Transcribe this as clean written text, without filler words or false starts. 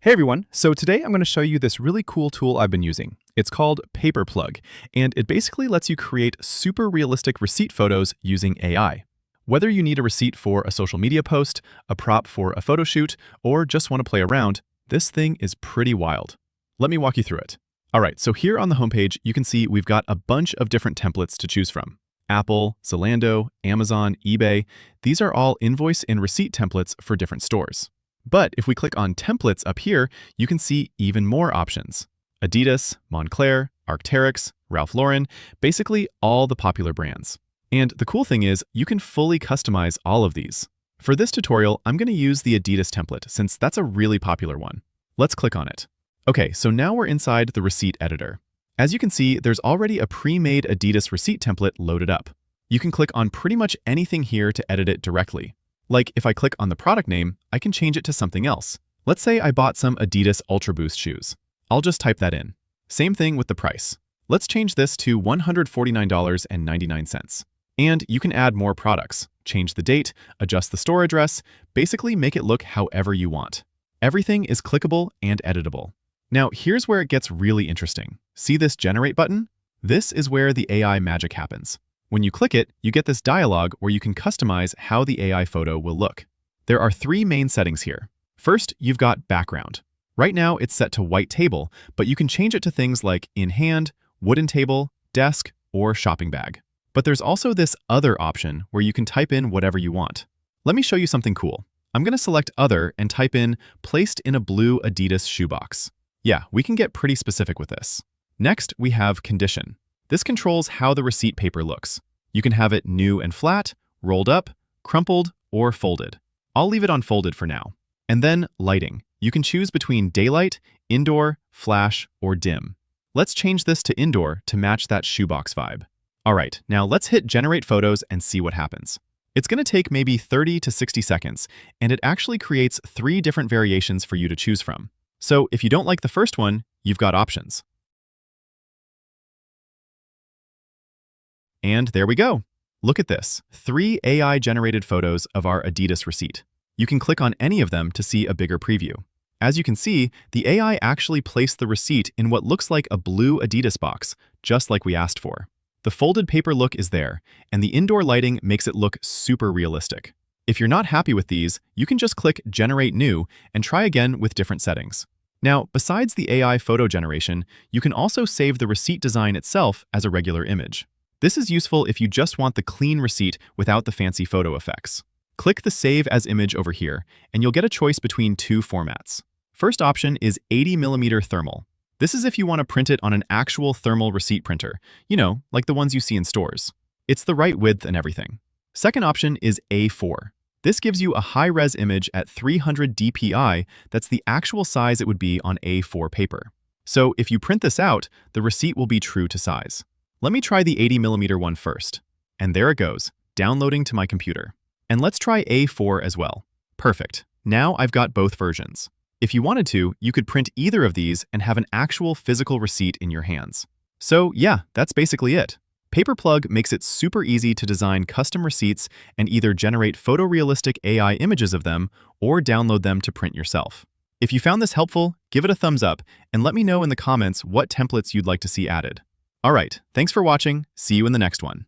Hey everyone, so today I'm going to show you this really cool tool I've been using. It's called PaperPlugg, and it basically lets you create super realistic receipt photos using AI. Whether you need a receipt for a social media post, a prop for a photo shoot, or just want to play around, this thing is pretty wild. Let me walk you through it. Alright, so here on the homepage, you can see we've got a bunch of different templates to choose from. Apple, Zalando, Amazon, eBay, these are all invoice and receipt templates for different stores. But if we click on templates up here, you can see even more options. Adidas, Moncler, Arc'teryx, Ralph Lauren, basically all the popular brands. And the cool thing is, you can fully customize all of these. For this tutorial, I'm going to use the Adidas template since that's a really popular one. Let's click on it. Okay, so now we're inside the receipt editor. As you can see, there's already a pre-made Adidas receipt template loaded up. You can click on pretty much anything here to edit it directly. Like if I click on the product name, I can change it to something else. Let's say I bought some Adidas Ultra Boost shoes. I'll just type that in. Same thing with the price. Let's change this to $149.99. And you can add more products, change the date, adjust the store address, basically make it look however you want. Everything is clickable and editable. Now here's where it gets really interesting. See this generate button? This is where the AI magic happens. When you click it, you get this dialog where you can customize how the AI photo will look. There are three main settings here. First, you've got background. Right now, it's set to white table, but you can change it to things like in hand, wooden table, desk, or shopping bag. But there's also this other option where you can type in whatever you want. Let me show you something cool. I'm going to select other and type in placed in a blue Adidas shoebox. Yeah, we can get pretty specific with this. Next, we have condition. This controls how the receipt paper looks. You can have it new and flat, rolled up, crumpled, or folded. I'll leave it on folded for now. And then lighting. You can choose between daylight, indoor, flash, or dim. Let's change this to indoor to match that shoebox vibe. Alright, now let's hit generate photos and see what happens. It's going to take maybe 30 to 60 seconds, and it actually creates 3 different variations for you to choose from. So if you don't like the first one, you've got options. And there we go. Look at this, 3 AI-generated photos of our Adidas receipt. You can click on any of them to see a bigger preview. As you can see, the AI actually placed the receipt in what looks like a blue Adidas box, just like we asked for. The folded paper look is there, and the indoor lighting makes it look super realistic. If you're not happy with these, you can just click Generate New and try again with different settings. Now, besides the AI photo generation, you can also save the receipt design itself as a regular image. This is useful if you just want the clean receipt without the fancy photo effects. Click the Save as Image over here, and you'll get a choice between 2 formats. First option is 80mm thermal. This is if you want to print it on an actual thermal receipt printer, like the ones you see in stores. It's the right width and everything. Second option is A4. This gives you a high-res image at 300 dpi that's the actual size it would be on A4 paper. So if you print this out, the receipt will be true to size. Let me try the 80mm one first. And there it goes, downloading to my computer. And let's try A4 as well. Perfect. Now I've got both versions. If you wanted to, you could print either of these and have an actual physical receipt in your hands. So yeah, that's basically it. PaperPlugg makes it super easy to design custom receipts and either generate photorealistic AI images of them or download them to print yourself. If you found this helpful, give it a thumbs up and let me know in the comments what templates you'd like to see added. Alright, thanks for watching. See you in the next one.